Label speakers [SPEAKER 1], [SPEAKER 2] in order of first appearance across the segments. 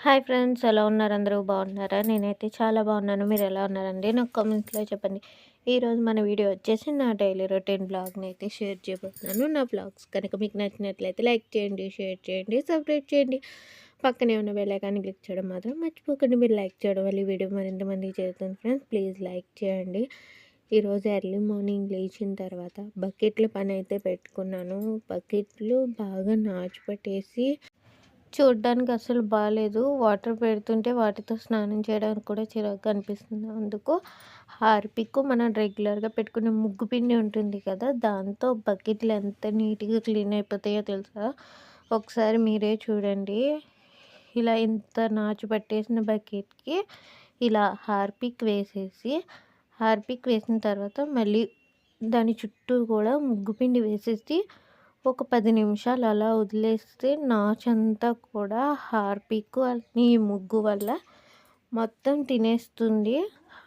[SPEAKER 1] Hi friends, ఎలా ఉన్నారు? అందరూ బాగున్నారా? నేనైతే చాలా బాగున్నాను. మీరు ఎలా ఉన్నారండి? నాకు కామెంట్స్లో చెప్పండి. ఈరోజు మన వీడియో వచ్చేసి నా డైలీ రొటీన్ బ్లాగ్ని అయితే షేర్ చేయబోతున్నాను. నా బ్లాగ్స్ కనుక మీకు నచ్చినట్లయితే లైక్ చేయండి, షేర్ చేయండి, సబ్స్క్రైబ్ చేయండి. పక్కనే ఉన్న బెల్ ఐకాన్ని క్లిక్ చేయడం మాత్రం మర్చిపోకండి. మీరు లైక్ చేయడం వల్ల ఈ వీడియో మరింత మందికి చేరుతుంది ఫ్రెండ్స్. ప్లీజ్ లైక్ చేయండి. ఈరోజు ఎర్లీ మార్నింగ్ లేచిన తర్వాత బకెట్ల పని అయితే పెట్టుకున్నాను. బకెట్లు బాగా నాచు పట్టేసి చూడ్డానికి అసలు బాలేదు. వాటర్ పెడుతుంటే వాటితో స్నానం చేయడానికి కూడా చిరాకుగా అనిపిస్తుంది. అందుకు హార్పిక్ మనం రెగ్యులర్గా పెట్టుకునే ముగ్గు పిండి ఉంటుంది కదా, దాంతో బకెట్లు ఎంత నీట్గా క్లీన్ అయిపోతాయో తెలుసా? ఒకసారి మీరే చూడండి. ఇలా ఇంత నాచు పట్టేసిన బకెట్కి ఇలా హార్పిక్ వేసిన తర్వాత మళ్ళీ దాని చుట్టూ కూడా ముగ్గు పిండి వేసేసి ఒక 10 నిమిషాలు అలా వదిలేస్తే నాచంతా కూడా హార్పిక్ ఈ ముగ్గు వల్ల మొత్తం తినేస్తుంది.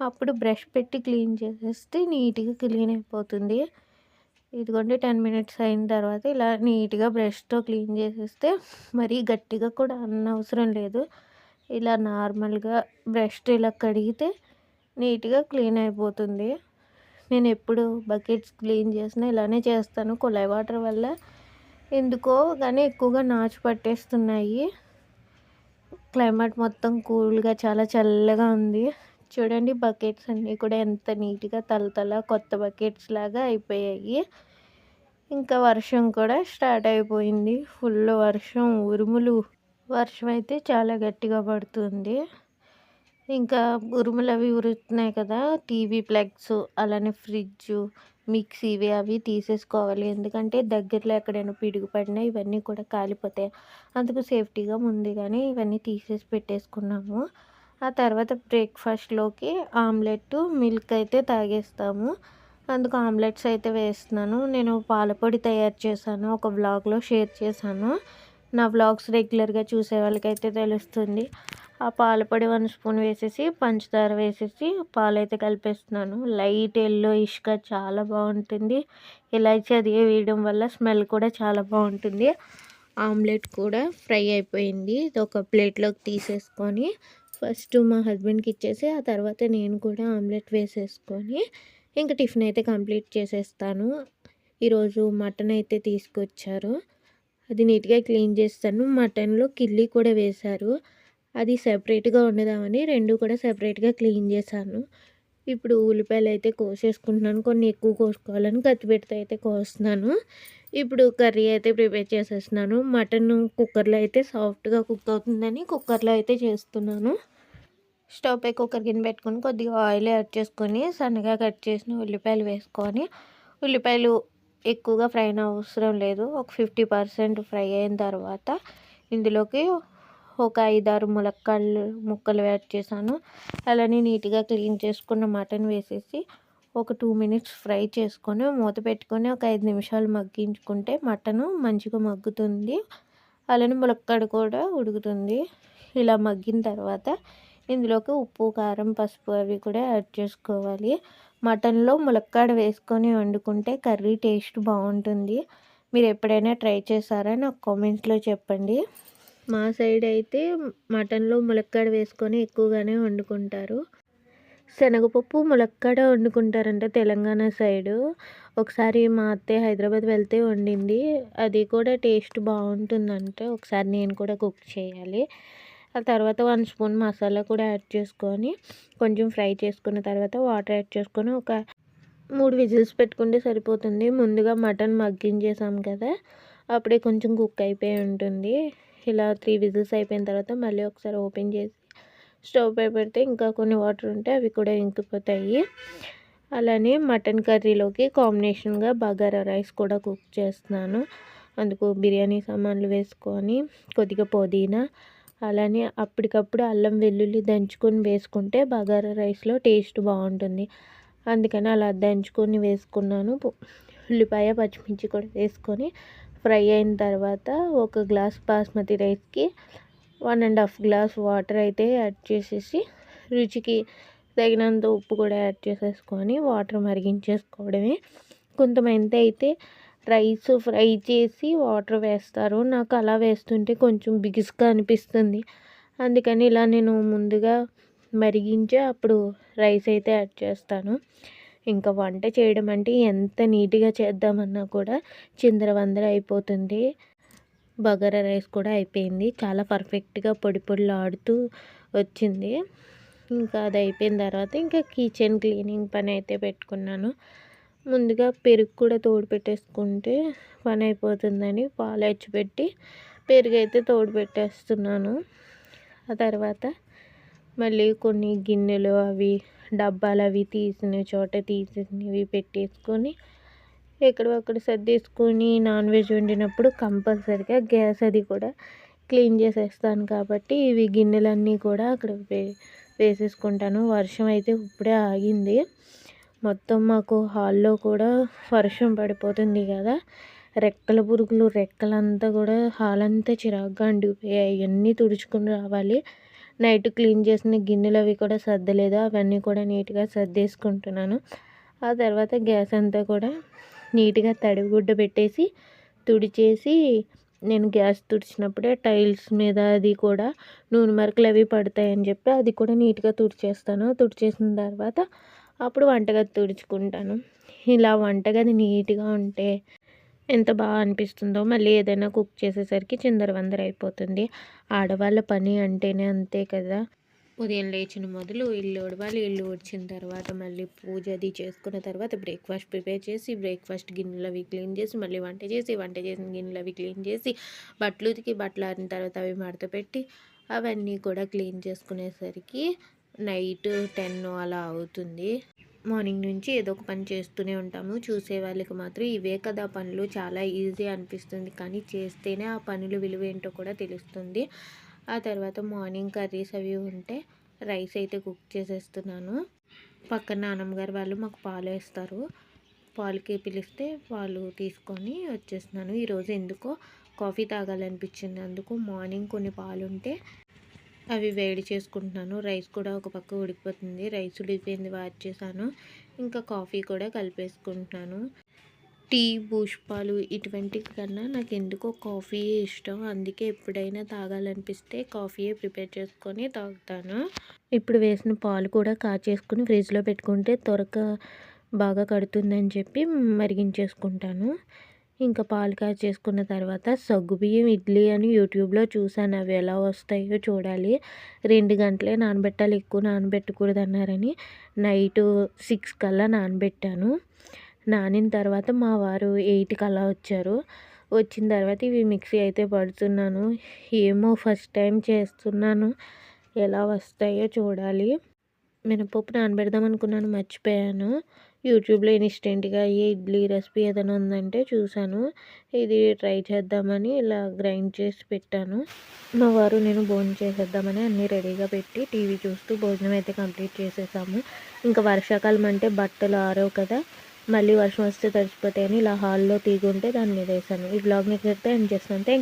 [SPEAKER 1] అప్పుడు బ్రష్ పెట్టి క్లీన్ చేసేస్తే నీట్గా క్లీన్ అయిపోతుంది. ఇదిగోండి 10 మినిట్స్ అయిన తర్వాత ఇలా నీట్గా బ్రష్తో క్లీన్ చేసేస్తే మరీ గట్టిగా కూడా అనవసరం లేదు. ఇలా నార్మల్గా బ్రష్తో ఇలా కడిగితే నీట్గా క్లీన్ అయిపోతుంది. నేను ఎప్పుడు బకెట్స్ క్లీన్ చేసినా ఇలానే చేస్తాను. కుళాయి వాటర్ వల్ల ఎందుకో కానీ ఎక్కువగా నాచు పట్టేస్తున్నాయి. క్లైమేట్ మొత్తం కూల్గా చాలా చల్లగా ఉంది. చూడండి బకెట్స్ అన్నీ కూడా ఎంత నీట్గా తలతల కొత్త బకెట్స్ లాగా అయిపోయాయి. ఇంకా వర్షం కూడా స్టార్ట్ అయిపోయింది. ఫుల్ వర్షం, ఉరుములు. వర్షం అయితే చాలా గట్టిగా పడుతుంది. ఇంకా ఉరుములు అవి ఉరుతున్నాయి కదా, టీవీ ప్లగ్స్, అలానే ఫ్రిడ్జ్, మిక్సీ ఇవి అవి తీసేసుకోవాలి. ఎందుకంటే దగ్గరలో ఎక్కడైనా పిడుగు పడినా ఇవన్నీ కూడా కాలిపోతాయి. అందుకు సేఫ్టీగా ముందుగానే ఇవన్నీ తీసేసి పెట్టేసుకున్నాము. ఆ తర్వాత బ్రేక్ఫాస్ట్లోకి ఆమ్లెట్, మిల్క్ అయితే తాగేస్తాము. అందుకు ఆమ్లెట్స్ అయితే వేస్తున్నాను. నేను పాలపొడి తయారు చేశాను, ఒక వ్లాగ్లో షేర్ చేశాను. నా వ్లాగ్స్ రెగ్యులర్గా చూసే వాళ్ళకైతే తెలుస్తుంది. ఆ పాలపొడి 1 స్పూన్ వేసేసి పంచదార వేసేసి పాలైతే కలిపేస్తున్నాను. లైట్ ఎల్లో ఇష్గా చాలా బాగుంటుంది. ఇలాచి అది వేయడం వల్ల స్మెల్ కూడా చాలా బాగుంటుంది. ఆమ్లెట్ కూడా ఫ్రై అయిపోయింది. ఇది ఒక ప్లేట్లోకి తీసేసుకొని ఫస్ట్ మా హస్బెండ్కి ఇచ్చేసి ఆ తర్వాత నేను కూడా ఆమ్లెట్ వేసేసుకొని ఇంకా టిఫిన్ అయితే కంప్లీట్ చేసేస్తాను. ఈరోజు మటన్ అయితే తీసుకొచ్చారు. అది నీట్గా క్లీన్ చేస్తాను. మటన్లో కిల్లీ కూడా వేశారు. అది సెపరేట్గా వండుదామని రెండు కూడా సెపరేట్గా క్లీన్ చేశాను. ఇప్పుడు ఉల్లిపాయలు అయితే కోసేసుకుంటున్నాను. కొన్ని ఎక్కువ కోసుకోవాలని కత్తిపెడితే అయితే కోస్తున్నాను. ఇప్పుడు కర్రీ అయితే ప్రిపేర్ చేసేస్తున్నాను. మటన్ కుక్కర్లో అయితే సాఫ్ట్గా కుక్ అవుతుందని కుక్కర్లో అయితే చేస్తున్నాను. స్టవ్ పై కుక్కర్ గిన్నె పెట్టుకొని కొద్దిగా ఆయిల్ యాడ్ చేసుకొని సన్నగా కట్ చేసిన ఉల్లిపాయలు వేసుకొని, ఉల్లిపాయలు ఎక్కువగా ఫ్రై అవసరం లేదు, ఒక 50% ఫ్రై అయిన తర్వాత ఇందులోకి ఒక 5-6 ముక్కలు యాడ్ చేశాను. అలానే నీట్గా క్లీన్ చేసుకున్న మటన్ వేసేసి ఒక 2 మినిట్స్ ఫ్రై చేసుకొని మూత పెట్టుకొని ఒక 5 నిమిషాలు మగ్గించుకుంటే మటను మంచిగా మగ్గుతుంది. అలానే ములక్కాడ కూడా ఉడుకుతుంది. ఇలా మగ్గిన తర్వాత ఇందులోకి ఉప్పు, కారం, పసుపు అవి కూడా యాడ్ చేసుకోవాలి. మటన్లో ములక్కాడ వేసుకొని వండుకుంటే కర్రీ టేస్ట్ బాగుంటుంది. మీరు ఎప్పుడైనా ట్రై చేశారా? నాకు కామెంట్స్లో చెప్పండి. మా సైడ్ అయితే మటన్లో ములక్కాడ వేసుకొని ఎక్కువగానే వండుకుంటారు. శనగపప్పు ములక్కాడ వండుకుంటారంట తెలంగాణ సైడు. ఒకసారి మా అత్తయ్య హైదరాబాద్ వెళ్తే వండింది. అది కూడా టేస్ట్ బాగుంటుందంటే ఒకసారి నేను కూడా కుక్ చేయాలి. ఆ తర్వాత 1 స్పూన్ మసాలా కూడా యాడ్ చేసుకొని కొంచెం ఫ్రై చేసుకున్న తర్వాత వాటర్ యాడ్ చేసుకొని ఒక 3 విజిల్స్ పెట్టుకుంటే సరిపోతుంది. ముందుగా మటన్ మగ్గించేసాం కదా, అప్పుడే కొంచెం కుక్ అయిపోయి ఉంటుంది. ఇలా 3 విజిల్స్ అయిపోయిన తర్వాత మళ్ళీ ఒకసారి ఓపెన్ చేసి స్టవ్ పై పెడితే ఇంకా కొన్ని వాటర్ ఉంటే అవి కూడా ఇంకిపోతాయి. అలానే మటన్ కర్రీలోకి కాంబినేషన్గా బగారా రైస్ కూడా కుక్ చేస్తున్నాను. అందుకు బిర్యానీ సామాన్లు వేసుకొని కొద్దిగా పుదీనా, అలానే అప్పటికప్పుడు అల్లం వెల్లుల్లి దంచుకొని వేసుకుంటే బగారా రైస్లో టేస్ట్ బాగుంటుంది. అందుకని అలా దంచుకొని వేసుకున్నాను. ఉల్లిపాయ, పచ్చిమిర్చి కూడా వేసుకొని ఫ్రై అయిన తర్వాత ఒక గ్లాస్ బాస్మతి రైస్కి 1.5 గ్లాస్ వాటర్ అయితే యాడ్ చేసేసి రుచికి తగినంత ఉప్పు కూడా యాడ్ చేసేసుకొని వాటర్ మరిగించేసుకోవడమే. కొంతమంది అయితే రైస్ ఫ్రై చేసి వాటర్ వేస్తారు. నాకు అలా వేస్తుంటే కొంచెం బిగుసుగా అనిపిస్తుంది. అందుకని ఇలా నేను ముందుగా మరిగించి అప్పుడు రైస్ అయితే యాడ్ చేస్తాను. ఇంకా వంట చేయడం అంటే ఎంత నీట్‌గా చేద్దామన్నా కూడా చిందరవందర అయిపోతుంది. బగారా రైస్ కూడా అయిపోయింది. చాలా పర్ఫెక్ట్‌గా పొడి పొడిలాడుతూ వచ్చింది. ఇంకా అది అయిపోయిన తర్వాత ఇంకా కిచెన్ క్లీనింగ్ పని అయితే పెట్టుకున్నాను. ముందుగా పెరుగు కూడా తోడు పెట్టేసుకుంటే పని అయిపోతుందని పాలు పెట్టి పెరుగు అయితే తోడు పెట్టేస్తున్నాను. ఆ తర్వాత మళ్ళీ కొన్ని గిన్నెలు అవి డబ్బాలు అవి తీసిన చోట తీసినవి పెట్టేసుకొని ఎక్కడొక్కడ సర్దేసుకొని నాన్ వెజ్ వండినప్పుడు కంపల్సరీగా గ్యాస్ అది కూడా క్లీన్ చేసేస్తాను కాబట్టి ఇవి గిన్నెలన్నీ కూడా అక్కడ వేసేసుకుంటాను. వర్షం అయితే ఇప్పుడే ఆగింది. మొత్తం మాకు హాల్లో కూడా వర్షం పడిపోతుంది కదా, రెక్కల పురుగులు రెక్కలంతా కూడా హాల్ అంతా చిరాగ్గా అంటిపోయాయి. అవన్నీ తుడుచుకుని రావాలి. నైట్ క్లీన్ చేసిన గిన్నెలు అవి కూడా సర్దలేదు, అవన్నీ కూడా నీట్గా సర్దేసుకుంటున్నాను. ఆ తర్వాత గ్యాస్ అంతా కూడా నీట్గా తడిగుడ్డ పెట్టేసి తుడిచేసి నేను గ్యాస్ తుడిచినప్పుడే టైల్స్ మీద అది కూడా నూనె మరకలు అవి పడతాయని చెప్పి అది కూడా నీట్గా తుడిచేస్తాను. తుడిచేసిన తర్వాత అప్పుడు వంటగది తుడుచుకుంటాను. ఇలా వంటగది నీట్గా ఉంటే ఎంత బాగా అనిపిస్తుందో. మళ్ళీ ఏదైనా కుక్ చేసేసరికి చిందరవందర అయిపోతుంది. ఆడవాళ్ళ పని అంటేనే అంతే కదా. ఉదయం లేచిన మొదలు ఇల్లు ఉడవాలి, ఇల్లు ఉడిచిన తర్వాత మళ్ళీ పూజ అది చేసుకున్న తర్వాత బ్రేక్ఫాస్ట్ ప్రిపేర్ చేసి బ్రేక్ఫాస్ట్ గిన్నెలు అవి క్లీన్ చేసి మళ్ళీ వంట చేసిన గిన్నెలు అవి క్లీన్ చేసి బట్టలు ఉతికి బట్టలు ఆరిన తర్వాత అవి మడత పెట్టి అవన్నీ కూడా క్లీన్ చేసుకునేసరికి నైట్ 10 అలా అవుతుంది. మార్నింగ్ నుంచి ఏదో ఒక పని చేస్తూనే ఉంటాము. చూసే వాళ్ళకి మాత్రం ఇవే కదా పనులు, చాలా ఈజీ అనిపిస్తుంది, కానీ చేస్తేనే ఆ పనులు విలువ ఏంటో కూడా తెలుస్తుంది. ఆ తర్వాత మార్నింగ్ కర్రీస్ అవి ఉంటే రైస్ అయితే కుక్ చేసేస్తున్నాను. పక్కన నాన్నమ్మ గారు వాళ్ళు మాకు పాలు వేస్తారు. పాలకి పిలిస్తే పాలు తీసుకొని వచ్చేస్తున్నాను. ఈరోజు ఎందుకో కాఫీ తాగాలనిపించింది, అందుకు మార్నింగ్ కొన్ని పాలు ఉంటే అవి వేడి చేసుకుంటున్నాను. రైస్ కూడా ఒక పక్క ఉడికిపోతుంది. రైస్ ఉడికిపోయింది వాచ్ చేశాను. ఇంకా కాఫీ కూడా కలిపేసుకుంటున్నాను. టీ, బూస్ట్ పాలు ఇటువంటి కన్నా నాకు ఎందుకో కాఫీయే ఇష్టం. అందుకే ఎప్పుడైనా తాగాలనిపిస్తే కాఫీయే ప్రిపేర్ చేసుకొని తాగుతాను. ఇప్పుడు వేసిన పాలు కూడా కాచేసుకుని ఫ్రిడ్జ్లో పెట్టుకుంటే త్వరగా బాగా కడుతుందని చెప్పి మరిగించేసుకుంటాను. ఇంకా పాలు కాచేసుకున్న తర్వాత సగ్గుబియ్యం ఇడ్లీ అని యూట్యూబ్లో చూసాను. అవి ఎలా వస్తాయో చూడాలి. 2 గంటలే నానబెట్టాలి, ఎక్కువ నానబెట్టకూడదు అన్నారని నైట్ 6 కల్లా నానబెట్టాను. నానిన తర్వాత మా వారు 8కి అలా వచ్చారు. వచ్చిన తర్వాత ఇవి మిక్సీ అయితే పడుతున్నాను. ఏమో ఫస్ట్ టైం చేస్తున్నాను, ఎలా వస్తాయో చూడాలి. మినపప్పు నానబెడదాం అనుకున్నాను, మర్చిపోయాను. యూట్యూబ్లో ఇన్స్టెంట్గా ఏ ఇడ్లీ రెసిపీ ఏదైనా ఉందంటే చూశాను. ఇది ట్రై చేద్దామని ఇలా గ్రైండ్ చేసి పెట్టాను. మా వారు నేను భోజనం చేసేద్దామని అన్నీ రెడీగా పెట్టి టీవీ చూస్తూ భోజనం అయితే కంప్లీట్ చేసేసాము. ఇంకా వర్షాకాలం అంటే బట్టలు ఆరవు కదా, మళ్ళీ వర్షం వస్తే తడిసిపోతాయని ఇలా హాల్లో తీగుంటే దాని మీద వేసాను. ఈ బ్లాగ్ని ఇక్కడితో ఎండ్ చేస్తాను. థ్యాంక్